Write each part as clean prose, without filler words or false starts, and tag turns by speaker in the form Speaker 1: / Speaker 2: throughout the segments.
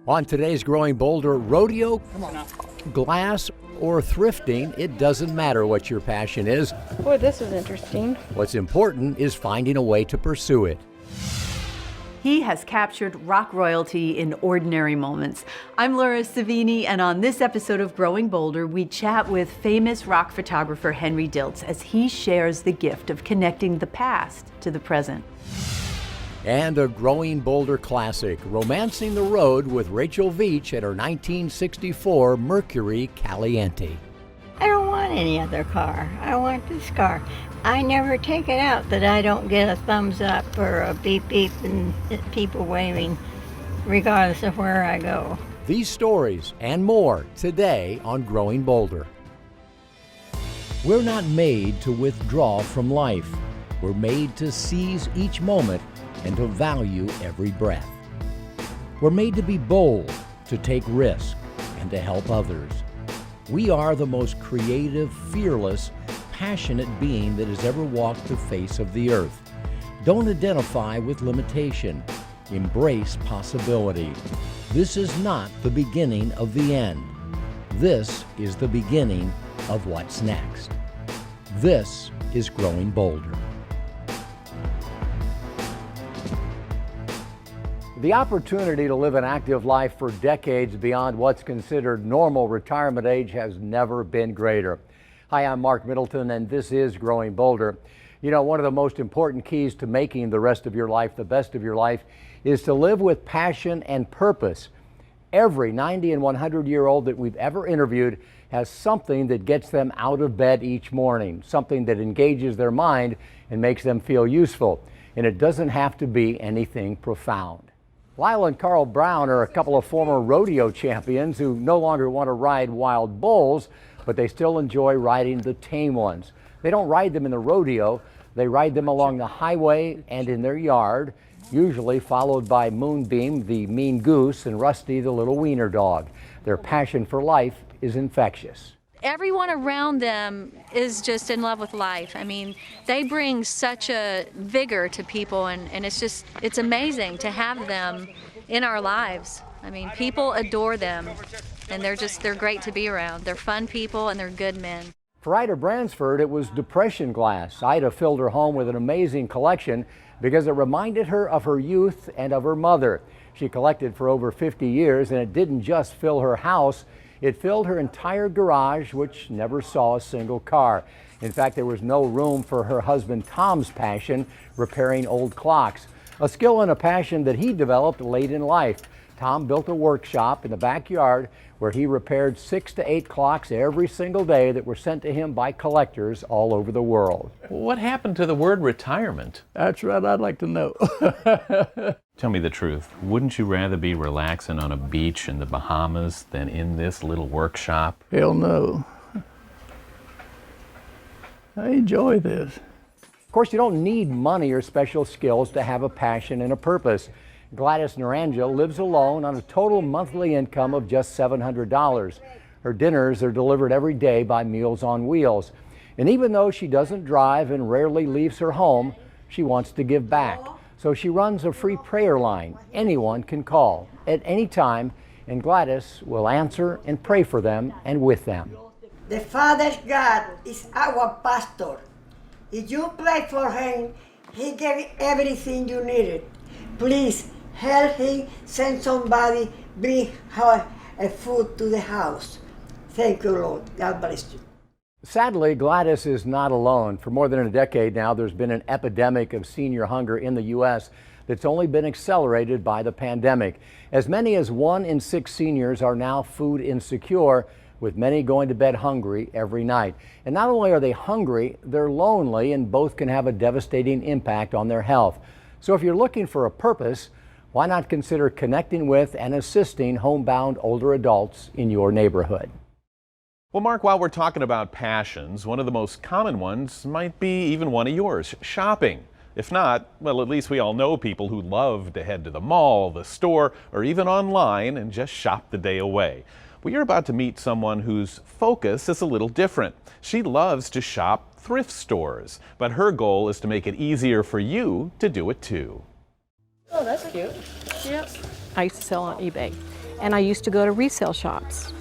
Speaker 1: On today's Growing Bolder, rodeo, glass, or thrifting, it doesn't matter what your passion is.
Speaker 2: Boy, this is interesting.
Speaker 1: What's important is finding a way to pursue it.
Speaker 3: He has captured rock royalty in ordinary moments. I'm Laura Savini, and on this episode of Growing Bolder, we chat with famous rock photographer Henry Diltz as he shares the gift of connecting the past to the present.
Speaker 1: And a Growing Bolder classic, Romancing the Road with Rachel Veach at her 1964 Mercury Caliente.
Speaker 2: I don't want any other car. I want this car. I never take it out that I don't get a thumbs up or a beep beep and people waving, regardless of where I go.
Speaker 1: These stories and more today on Growing Bolder. We're not made to withdraw from life. We're made to seize each moment and to value every breath. We're made to be bold, to take risks, and to help others. We are the most creative, fearless, passionate being that has ever walked the face of the earth. Don't identify with limitation. Embrace possibility. This is not the beginning of the end. This is the beginning of what's next. This is Growing Bolder. The opportunity to live an active life for decades beyond what's considered normal retirement age has never been greater. Hi, I'm Mark Middleton, and this is Growing Bolder. You know, one of the most important keys to making the rest of your life the best of your life is to live with passion and purpose. Every 90 and 100-year-old that we've ever interviewed has something that gets them out of bed each morning, something that engages their mind and makes them feel useful. And it doesn't have to be anything profound. Lyle and Carl Brown are a couple of former rodeo champions who no longer want to ride wild bulls, but they still enjoy riding the tame ones. They don't ride them in the rodeo, they ride them along the highway and in their yard, usually followed by Moonbeam, the mean goose, and Rusty, the little wiener dog. Their passion for life is infectious.
Speaker 4: Everyone around them is just in love with life. I mean, they bring such a vigor to people, and it's amazing to have them in our lives. I mean, people adore them, and they're great to be around. They're fun people, and they're good men.
Speaker 1: For Ida Bransford, it was depression glass. Ida filled her home with an amazing collection because it reminded her of her youth and of her mother. She collected for over 50 years, and it didn't just fill her house. It filled her entire garage, which never saw a single car. In fact, there was no room for her husband Tom's passion, repairing old clocks, a skill and a passion that he developed late in life. Tom built a workshop in the backyard where he repaired 6 to 8 clocks every single day that were sent to him by collectors all over the world.
Speaker 5: What happened to the word retirement?
Speaker 1: That's right, I'd like to know.
Speaker 5: Tell me the truth. Wouldn't you rather be relaxing on a beach in the Bahamas than in this little workshop?
Speaker 6: Hell no. I enjoy this.
Speaker 1: Of course, you don't need money or special skills to have a passion and a purpose. Gladys Naranja lives alone on a total monthly income of just $700. Her dinners are delivered every day by Meals on Wheels. And even though she doesn't drive and rarely leaves her home, she wants to give back. So she runs a free prayer line. Anyone can call at any time, and Gladys will answer and pray for them and with them.
Speaker 7: The Father God is our pastor. If you pray for him, he gave everything you needed. Please help him send somebody, bring her a food to the house. Thank you, Lord. God bless you.
Speaker 1: Sadly, Gladys is not alone. For more than a decade now, there's been an epidemic of senior hunger in the U.S. that's only been accelerated by the pandemic. As many as 1 in 6 seniors are now food insecure, with many going to bed hungry every night. And not only are they hungry, they're lonely, and both can have a devastating impact on their health. So if you're looking for a purpose, why not consider connecting with and assisting homebound older adults in your neighborhood?
Speaker 5: Well, Mark, while we're talking about passions, one of the most common ones might be even one of yours, shopping. If not, well, at least we all know people who love to head to the mall, the store, or even online and just shop the day away. Well, you're about to meet someone whose focus is a little different. She loves to shop thrift stores, but her goal is to make it easier for you to do it too.
Speaker 2: Oh, that's cute. Yep. I used to sell on eBay.
Speaker 8: And I used to go to resale shops.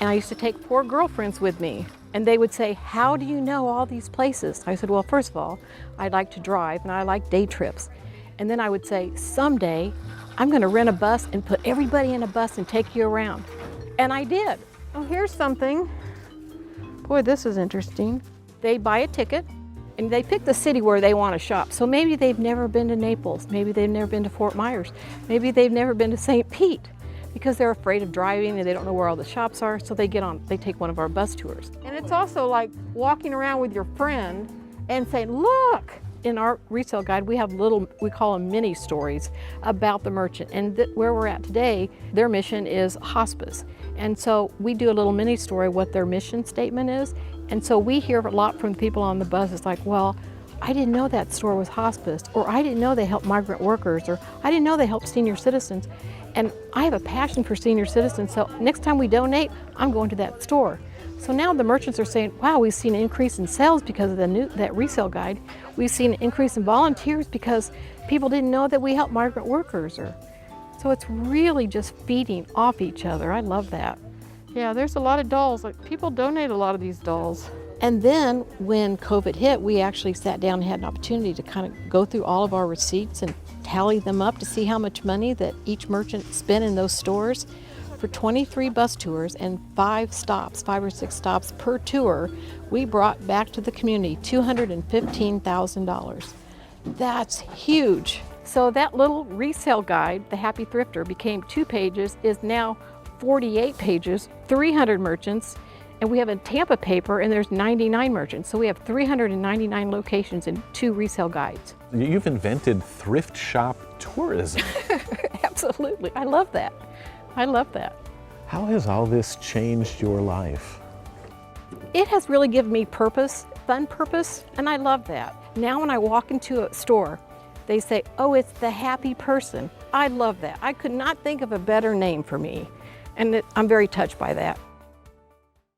Speaker 8: And I used to take poor girlfriends with me. And they would say, how do you know all these places? I said, well, first of all, I like to drive and I like day trips. And then I would say, someday I'm gonna rent a bus and put everybody in a bus and take you around. And I did. Oh, here's something. Boy, this is interesting. They buy a ticket and they pick the city where they want to shop. So maybe they've never been to Naples. Maybe they've never been to Fort Myers. Maybe they've never been to St. Pete because they're afraid of driving and they don't know where all the shops are. So they take one of our bus tours. And it's also like walking around with your friend and saying, look. In our resale guide, we have we call them mini stories about the merchant. And where we're at today, their mission is hospice. And so we do a little mini story what their mission statement is. And so we hear a lot from people on the bus. It's like, well, I didn't know that store was hospice, or I didn't know they helped migrant workers, or I didn't know they helped senior citizens. And I have a passion for senior citizens, so next time we donate, I'm going to that store. So now the merchants are saying, wow, we've seen an increase in sales because of that resale guide. We've seen an increase in volunteers because people didn't know that we help migrant workers. So it's really just feeding off each other. I love that. Yeah, there's a lot of dolls. Like, people donate a lot of these dolls. And then when COVID hit, we actually sat down and had an opportunity to kind of go through all of our receipts and tally them up to see how much money that each merchant spent in those stores. For 23 bus tours and 5 or 6 stops per tour, we brought back to the community $215,000. That's huge. So that little resale guide, The Happy Thrifter, became 2 pages, is now 48 pages, 300 merchants, and we have a Tampa paper and there's 99 merchants. So we have 399 locations and 2 resale guides.
Speaker 5: You've invented thrift shop tourism.
Speaker 8: Absolutely, I love that. I love that.
Speaker 5: How has all this changed your life?
Speaker 8: It has really given me purpose, fun purpose, and I love that. Now when I walk into a store, they say, oh, it's the happy person. I love that. I could not think of a better name for me, and I'm very touched by that.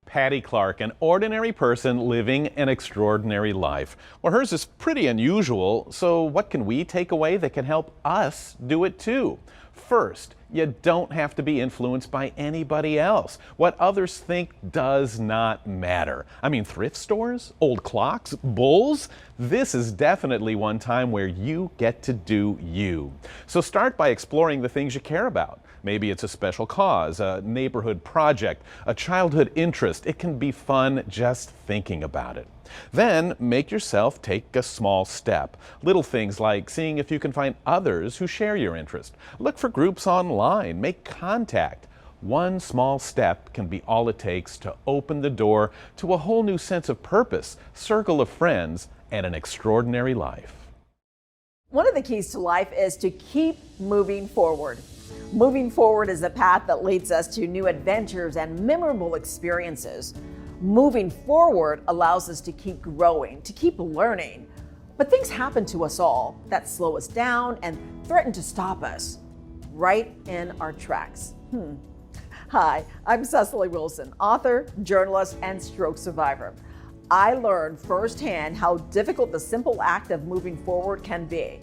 Speaker 5: Patty Clark, an ordinary person living an extraordinary life. Well, hers is pretty unusual, so what can we take away that can help us do it too? First, you don't have to be influenced by anybody else. What others think does not matter. I mean, thrift stores, old clocks, bulls, this is definitely one time where you get to do you. So start by exploring the things you care about. Maybe it's a special cause, a neighborhood project, a childhood interest. It can be fun just thinking about it. Then make yourself take a small step. Little things like seeing if you can find others who share your interest. Look for groups online, make contact. One small step can be all it takes to open the door to a whole new sense of purpose, circle of friends, and an extraordinary life.
Speaker 9: One of the keys to life is to keep moving forward. Moving forward is the path that leads us to new adventures and memorable experiences. Moving forward allows us to keep growing, to keep learning. But things happen to us all that slow us down and threaten to stop us right in our tracks. Hi, I'm Cecily Wilson, author, journalist, and stroke survivor. I learned firsthand how difficult the simple act of moving forward can be.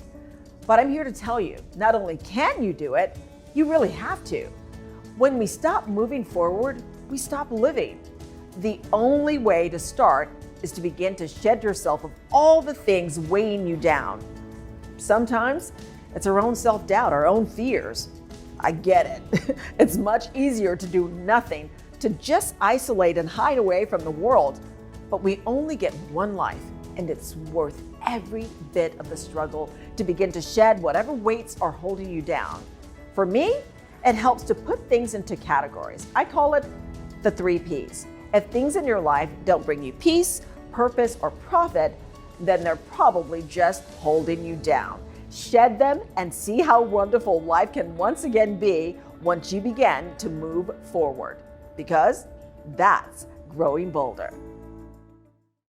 Speaker 9: But I'm here to tell you, not only can you do it, you really have to. When we stop moving forward, we stop living. The only way to start is to begin to shed yourself of all the things weighing you down. Sometimes it's our own self-doubt, our own fears. I get it. It's much easier to do nothing, to just isolate and hide away from the world. But we only get one life, and it's worth every bit of the struggle to begin to shed whatever weights are holding you down. For me, it helps to put things into categories. I call it the 3 Ps. If things in your life don't bring you peace, purpose, or profit, then they're probably just holding you down. Shed them and see how wonderful life can once again be once you begin to move forward. Because that's growing bolder.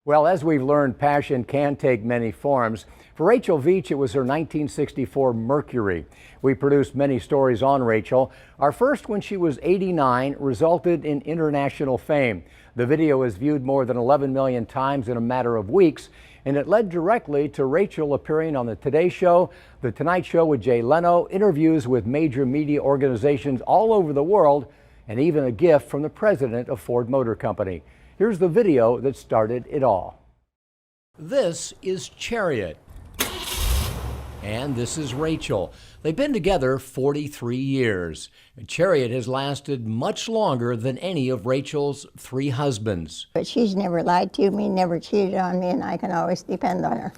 Speaker 1: Well, as we've learned, passion can take many forms. For Rachel Veach, it was her 1964 Mercury. We produced many stories on Rachel. Our first, when she was 89, resulted in international fame. The video was viewed more than 11 million times in a matter of weeks, And it led directly to Rachel appearing on the Today Show, The Tonight Show with Jay Leno, interviews with major media organizations all over the world, and even a gift from the president of Ford Motor Company. Here's the video that started it all. This is Chariot. And this is Rachel. They've been together 43 years. Chariot has lasted much longer than any of Rachel's 3 husbands.
Speaker 2: But she's never lied to me, never cheated on me, and I can always depend on her.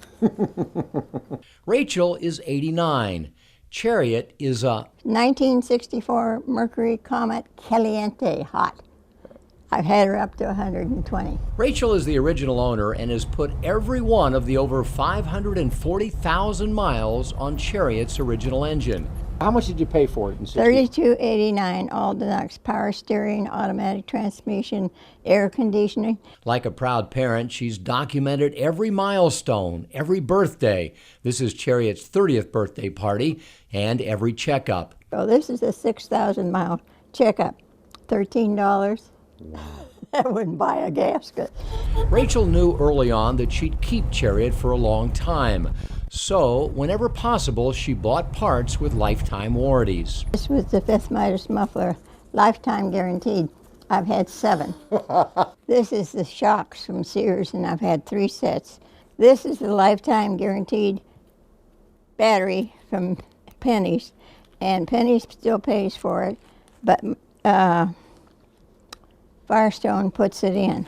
Speaker 1: Rachel is 89. Chariot is a
Speaker 2: 1964 Mercury Comet Caliente hot. I've had her up to 120.
Speaker 1: Rachel is the original owner and has put every one of the over 540,000 miles on Chariot's original engine. How much did you pay for it in 60?
Speaker 2: $32.89, all deluxe, power steering, automatic transmission, air conditioning.
Speaker 1: Like a proud parent, she's documented every milestone, every birthday. This is Chariot's 30th birthday party and every checkup.
Speaker 2: So this is a 6,000 mile checkup, $13. Wow. I wouldn't buy a gasket.
Speaker 1: Rachel knew early on that she'd keep Chariot for a long time. So, whenever possible, she bought parts with lifetime warranties.
Speaker 2: This was the 5th Midas muffler, lifetime guaranteed. I've had 7. This is the shocks from Sears, and I've had 3 sets. This is the lifetime guaranteed battery from Penny's, and Penny's still pays for it, but Firestone puts it in,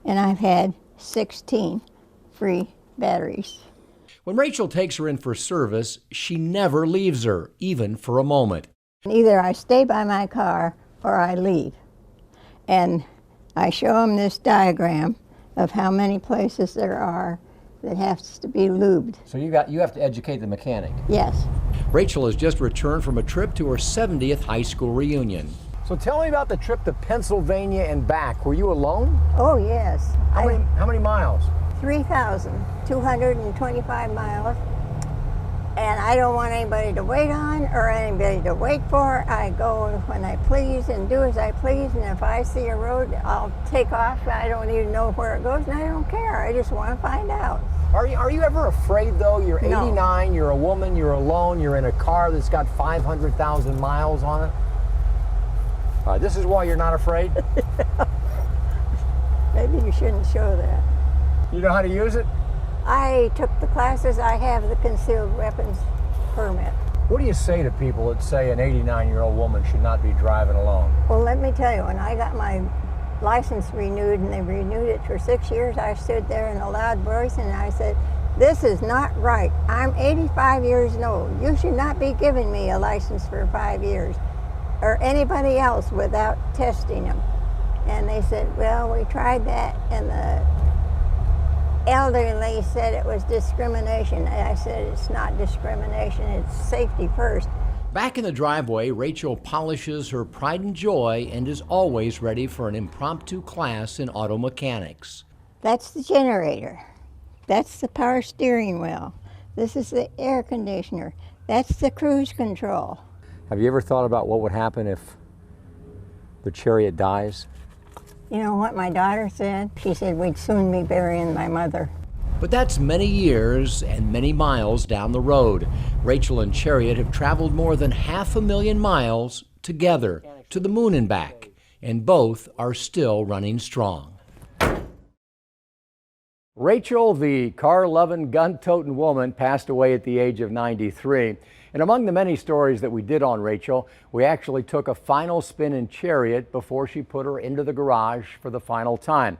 Speaker 2: and I've had 16 free batteries.
Speaker 1: When Rachel takes her in for service, she never leaves her, even for a moment.
Speaker 2: Either I stay by my car or I leave. And I show them this diagram of how many places there are that has to be lubed.
Speaker 1: So you have to educate the mechanic.
Speaker 2: Yes.
Speaker 1: Rachel has just returned from a trip to her 70th high school reunion. So tell me about the trip to Pennsylvania and back. Were you alone?
Speaker 2: Oh, yes.
Speaker 1: How many miles?
Speaker 2: 3,225 miles. And I don't want anybody to wait on or anybody to wait for. I go when I please and do as I please. And if I see a road, I'll take off. I don't even know where it goes, and I don't care. I just want to find out.
Speaker 1: Are you ever afraid, though? You're 89,
Speaker 2: No.
Speaker 1: You're a woman, you're alone, you're in a car that's got 500,000 miles on it. This is why you're not afraid?
Speaker 2: Maybe you shouldn't show that.
Speaker 1: You know how to use it?
Speaker 2: I took the classes. I have the concealed weapons permit.
Speaker 1: What do you say to people that say an 89-year-old woman should not be driving alone?
Speaker 2: Well, let me tell you, when I got my license renewed, and they renewed it for 6 years, I stood there in a loud voice and I said, "This is not right. I'm 85 years old. You should not be giving me a license for 5 years, or anybody else, without testing them." And they said, "Well, we tried that, and the elderly said it was discrimination." And I said, "It's not discrimination, it's safety first."
Speaker 1: Back in the driveway, Rachel polishes her pride and joy and is always ready for an impromptu class in auto mechanics.
Speaker 2: That's the generator. That's the power steering wheel. This is the air conditioner. That's the cruise control.
Speaker 1: Have you ever thought about what would happen if the Chariot dies?
Speaker 2: You know what my daughter said? She said we'd soon be burying my mother.
Speaker 1: But that's many years and many miles down the road. Rachel and Chariot have traveled more than 500,000 miles together to the moon and back, and both are still running strong. Rachel, the car-loving, gun-toting woman, passed away at the age of 93. And among the many stories that we did on Rachel, we actually took a final spin in Chariot before she put her into the garage for the final time.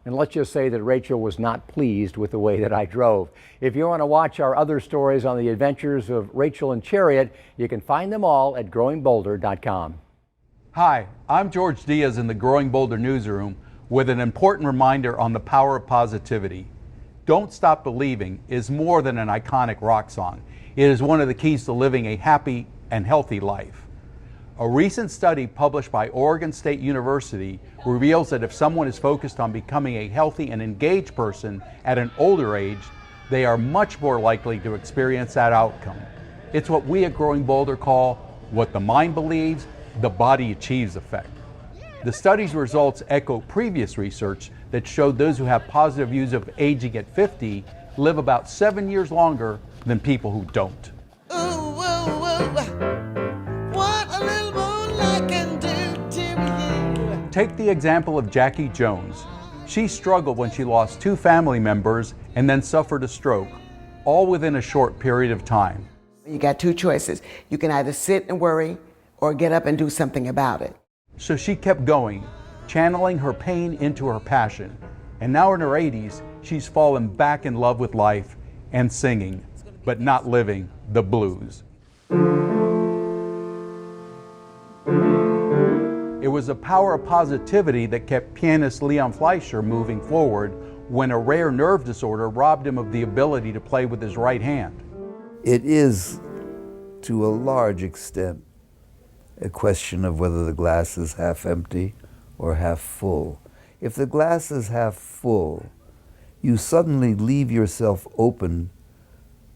Speaker 1: And let's just say that Rachel was not pleased with the way that I drove. If you want to watch our other stories on the adventures of Rachel and Chariot, you can find them all at growingbolder.com.
Speaker 10: Hi, I'm George Diaz in the Growing Boulder newsroom with an important reminder on the power of positivity. Don't Stop Believing is more than an iconic rock song. It is one of the keys to living a happy and healthy life. A recent study published by Oregon State University reveals that if someone is focused on becoming a healthy and engaged person at an older age, they are much more likely to experience that outcome. It's what we at Growing Boulder call what the mind believes, the body achieves effect. The study's results echo previous research that showed those who have positive views of aging at 50 live about 7 years longer than people who don't.
Speaker 11: Ooh, ooh, ooh. What a little moonlight can do to you.
Speaker 10: Take the example of Jackie Jones. She struggled when she lost 2 family members and then suffered a stroke, all within a short period of time.
Speaker 12: You got 2 choices. You can either sit and worry or get up and do something about it.
Speaker 10: So she kept going, channeling her pain into her passion. And now in her 80s, she's fallen back in love with life and singing, but not living the blues. It was the power of positivity that kept pianist Leon Fleischer moving forward when a rare nerve disorder robbed him of the ability to play with his right hand.
Speaker 13: It is, to a large extent, a question of whether the glass is half empty or half full. If the glass is half full, you suddenly leave yourself open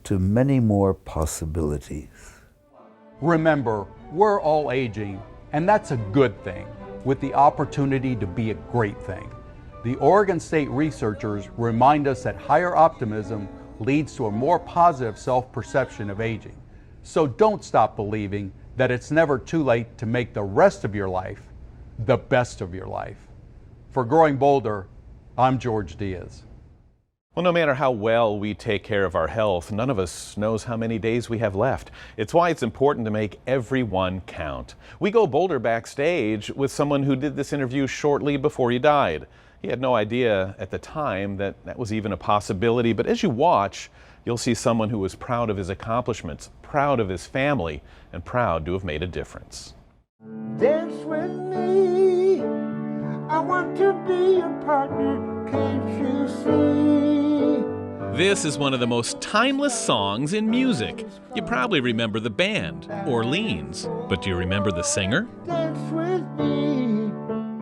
Speaker 13: to many more possibilities.
Speaker 10: Remember, we're all aging, and that's a good thing, with the opportunity to be a great thing. The Oregon State researchers remind us that higher optimism leads to a more positive self-perception of aging. So don't stop believing that it's never too late to make the rest of your life the best of your life. For Growing Bolder, I'm George Diaz.
Speaker 5: Well, no matter how well we take care of our health, none of us knows how many days we have left. It's why it's important to make every one count. We go bolder backstage with someone who did this interview shortly before he died. He had no idea at the time that that was even a possibility, but as you watch, you'll see someone who was proud of his accomplishments, proud of his family, and proud to have made a difference.
Speaker 11: Dance with me. I want to be your partner. Can't you see?
Speaker 5: This is one of the most timeless songs in music. You probably remember the band, Orleans, but do you remember the singer?
Speaker 11: Dance with me.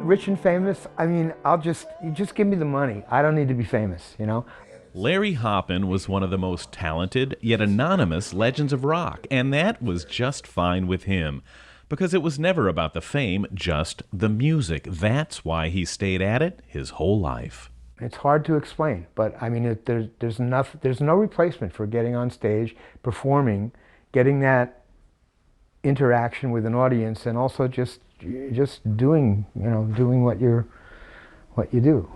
Speaker 14: Rich and famous, I mean, you just give me the money. I don't need to be famous, you know?
Speaker 5: Larry Hoppin was one of the most talented, yet anonymous legends of rock, and that was just fine with him, because it was never about the fame, just the music. That's why he stayed at it his whole life.
Speaker 14: It's hard to explain, but I mean, there's no replacement for getting on stage, performing, getting that interaction with an audience, and also just doing, doing what you do.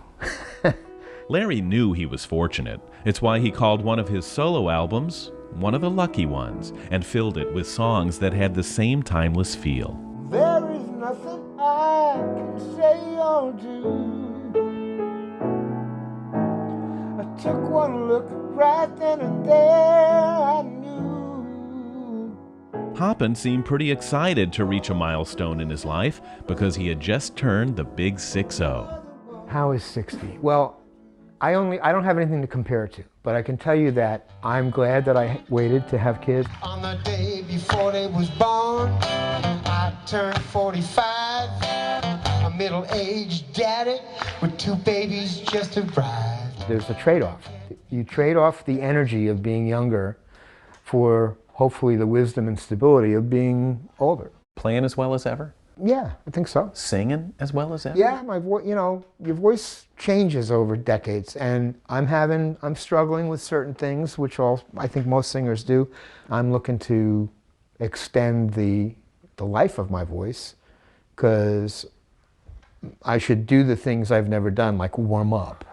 Speaker 5: Larry knew he was fortunate. It's why he called one of his solo albums one of the lucky ones, and filled it with songs that had the same timeless feel.
Speaker 11: There is nothing I can say or do. I took one look right then and there, I knew.
Speaker 5: Hoppin seemed pretty excited to reach a milestone in his life because he had just turned the big 6-0.
Speaker 14: How is 60? Well, I don't have anything to compare it to, but I can tell you that I'm glad that I waited to have kids.
Speaker 11: On the day before they was born, I turned 45, a middle-aged daddy with 2 babies just arrived.
Speaker 14: There's a trade-off. You trade off the energy of being younger for hopefully the wisdom and stability of being older.
Speaker 5: Playing as well as ever?
Speaker 14: Yeah, I think so.
Speaker 5: Singing as well as ever?
Speaker 14: Yeah, my voice, your voice changes over decades, and I'm struggling with certain things, which I think most singers do. I'm looking to extend the life of my voice, because I should do the things I've never done, like warm up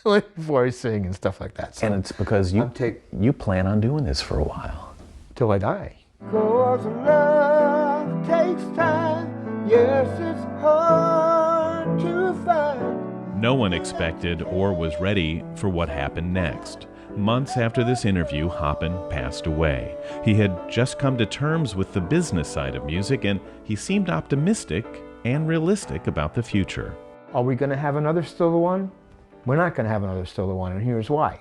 Speaker 14: before I sing and stuff like that. So
Speaker 5: and it's because you plan on doing this for a while.
Speaker 14: Till I die.
Speaker 11: 'Cause love takes time, yes, it's hard to find.
Speaker 5: No one expected or was ready for what happened next. Months after this interview, Hoppin passed away. He had just come to terms with the business side of music, and he seemed optimistic and realistic about the future.
Speaker 14: Are we going to have another Still the One? We're not going to have another Still the One, and here's why.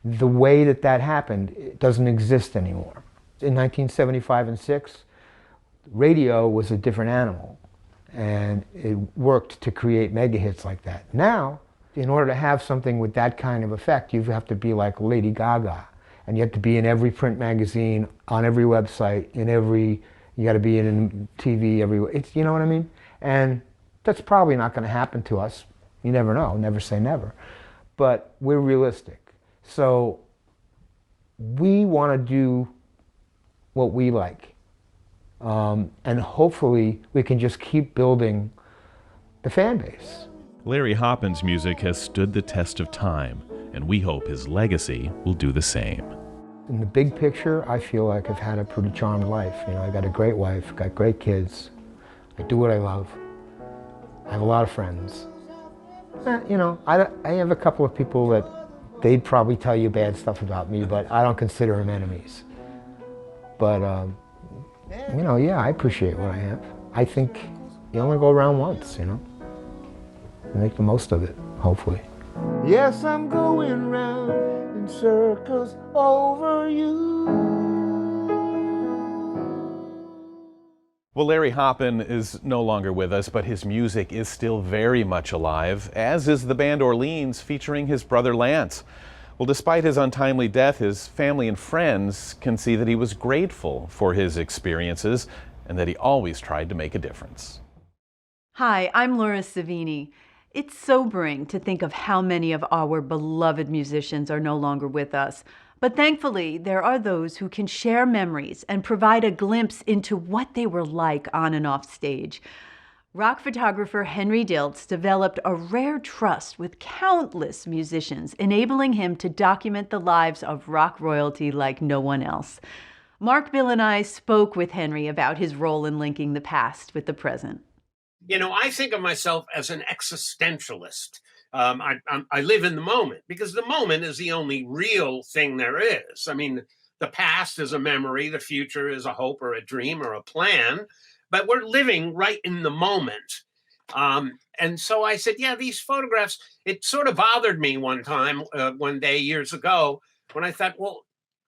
Speaker 14: The way that happened, it doesn't exist anymore. In 1975 and 6, radio was a different animal, and it worked to create mega hits like that. Now, in order to have something with that kind of effect, you have to be like Lady Gaga, and you have to be in every print magazine, on every website, you got to be in TV everywhere. You know what I mean? And that's probably not going to happen to us, You never know, never say never. But we're realistic. So we want to do what we like. And hopefully we can just keep building the fan base.
Speaker 5: Larry Hoppin's music has stood the test of time, and we hope his legacy will do the same.
Speaker 14: In the big picture, I feel like I've had a pretty charmed life. You know, I got a great wife, got great kids. I do what I love. I have a lot of friends. You know, I have a couple of people that they'd probably tell you bad stuff about me, but I don't consider them enemies. But, you know, yeah, I appreciate what I have. I think you only go around once, you know. Make the most of it, hopefully.
Speaker 11: Yes, I'm going round in circles over you.
Speaker 5: Well, Larry Hoppin is no longer with us, but his music is still very much alive, as is the band Orleans featuring his brother Lance. Well, despite his untimely death, his family and friends can see that he was grateful for his experiences and that he always tried to make a difference.
Speaker 3: Hi, I'm Laura Savini. It's sobering to think of how many of our beloved musicians are no longer with us. But thankfully, there are those who can share memories and provide a glimpse into what they were like on and off stage. Rock photographer Henry Diltz developed a rare trust with countless musicians, enabling him to document the lives of rock royalty like no one else. Mark, Bill, and I spoke with Henry about his role in linking the past with the present.
Speaker 15: You know, I think of myself as an existentialist. I live in the moment because the moment is the only real thing there is. I mean, the past is a memory, the future is a hope or a dream or a plan, but we're living right in the moment. And so I said, yeah, these photographs, it sort of bothered me one day years ago when I thought, well,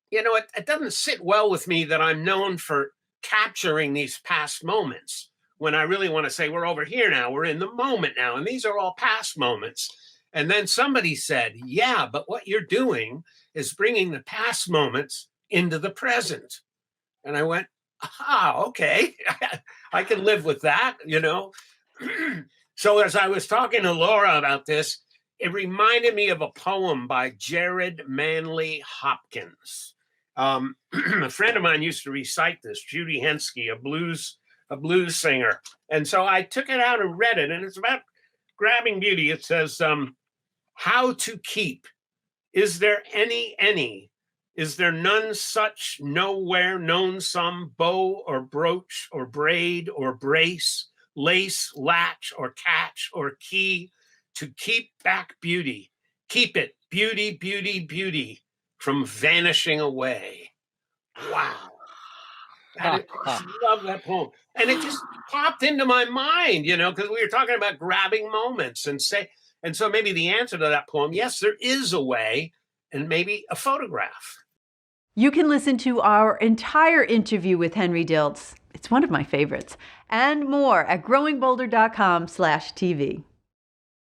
Speaker 15: you know, it doesn't sit well with me that I'm known for capturing these past moments, when I really want to say, we're over here now, we're in the moment now, and these are all past moments. And then somebody said, yeah, but what you're doing is bringing the past moments into the present. And I went, okay, I can live with that, you know. So as I was talking to Laura about this, it reminded me of a poem by Jared Manley Hopkins. A friend of mine used to recite this, Judy Henske, a blues singer. And so I took it out and read it, and it's about grabbing beauty. It says, how to keep. Is there any? Is there none such, nowhere known some, bow or brooch or braid or brace, lace, latch or catch or key, to keep back beauty? Keep it, beauty, beauty, beauty, from vanishing away. Wow. I love that poem. And it just popped into my mind, you know, because we were talking about grabbing moments and so maybe the answer to that poem, yes, there is a way, and maybe a photograph.
Speaker 3: You can listen to our entire interview with Henry Diltz. It's one of my favorites. And more at growingboulder.com/TV.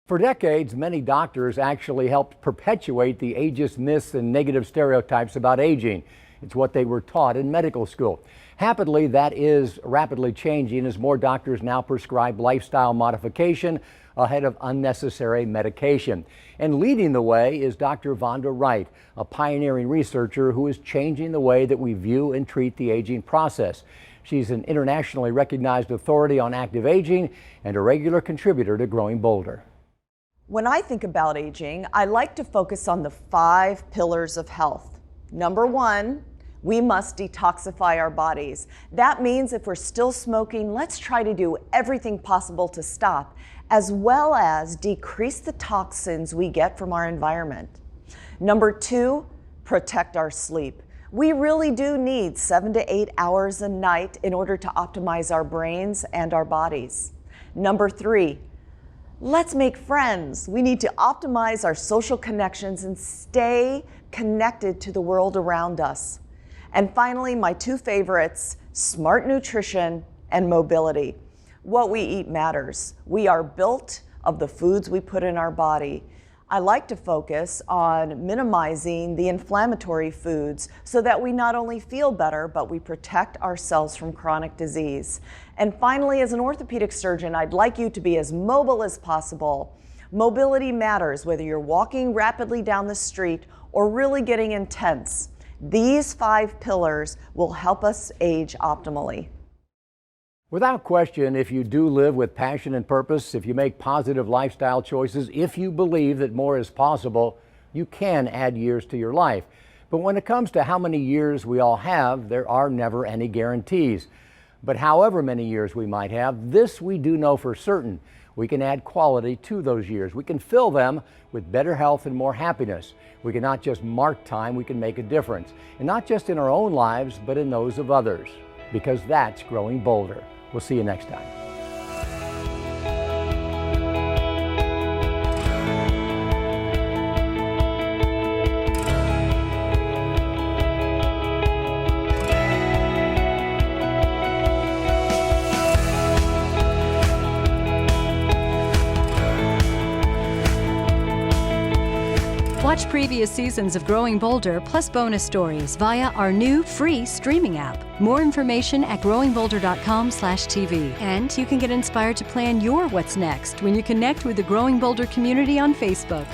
Speaker 1: For decades, many doctors actually helped perpetuate the ageist myths and negative stereotypes about aging. It's what they were taught in medical school. Happily, that is rapidly changing as more doctors now prescribe lifestyle modification ahead of unnecessary medication. And leading the way is Dr. Vonda Wright, a pioneering researcher who is changing the way that we view and treat the aging process. She's an internationally recognized authority on active aging and a regular contributor to Growing Bolder.
Speaker 9: When I think about aging, I like to focus on the 5 pillars of health. Number 1, we must detoxify our bodies. That means if we're still smoking, let's try to do everything possible to stop, as well as decrease the toxins we get from our environment. Number 2, protect our sleep. We really do need 7 to 8 hours a night in order to optimize our brains and our bodies. Number 3, let's make friends. We need to optimize our social connections and stay connected to the world around us. And finally, my 2 favorites, smart nutrition and mobility. What we eat matters. We are built of the foods we put in our body. I like to focus on minimizing the inflammatory foods so that we not only feel better, but we protect ourselves from chronic disease. And finally, as an orthopedic surgeon, I'd like you to be as mobile as possible. Mobility matters whether you're walking rapidly down the street or really getting intense. These 5 pillars will help us age optimally.
Speaker 1: Without question, if you do live with passion and purpose, if you make positive lifestyle choices, if you believe that more is possible, you can add years to your life. But when it comes to how many years we all have, there are never any guarantees. But however many years we might have, this we do know for certain. We can add quality to those years. We can fill them with better health and more happiness. We can not just mark time, we can make a difference. And not just in our own lives, but in those of others. Because that's growing bolder. We'll see you next time.
Speaker 16: Watch previous seasons of Growing Bolder plus bonus stories via our new free streaming app. More information at growingbolder.com/TV. And you can get inspired to plan your what's next when you connect with the Growing Bolder community on Facebook.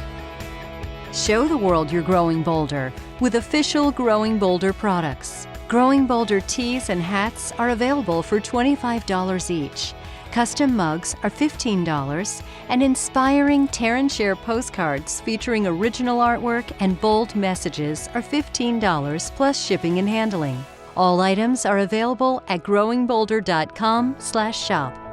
Speaker 16: Show the world you're growing bolder with official Growing Bolder products. Growing Bolder tees and hats are available for $25 each. Custom mugs are $15, and inspiring Tear and Share postcards featuring original artwork and bold messages are $15 plus shipping and handling. All items are available at growingbolder.com/shop.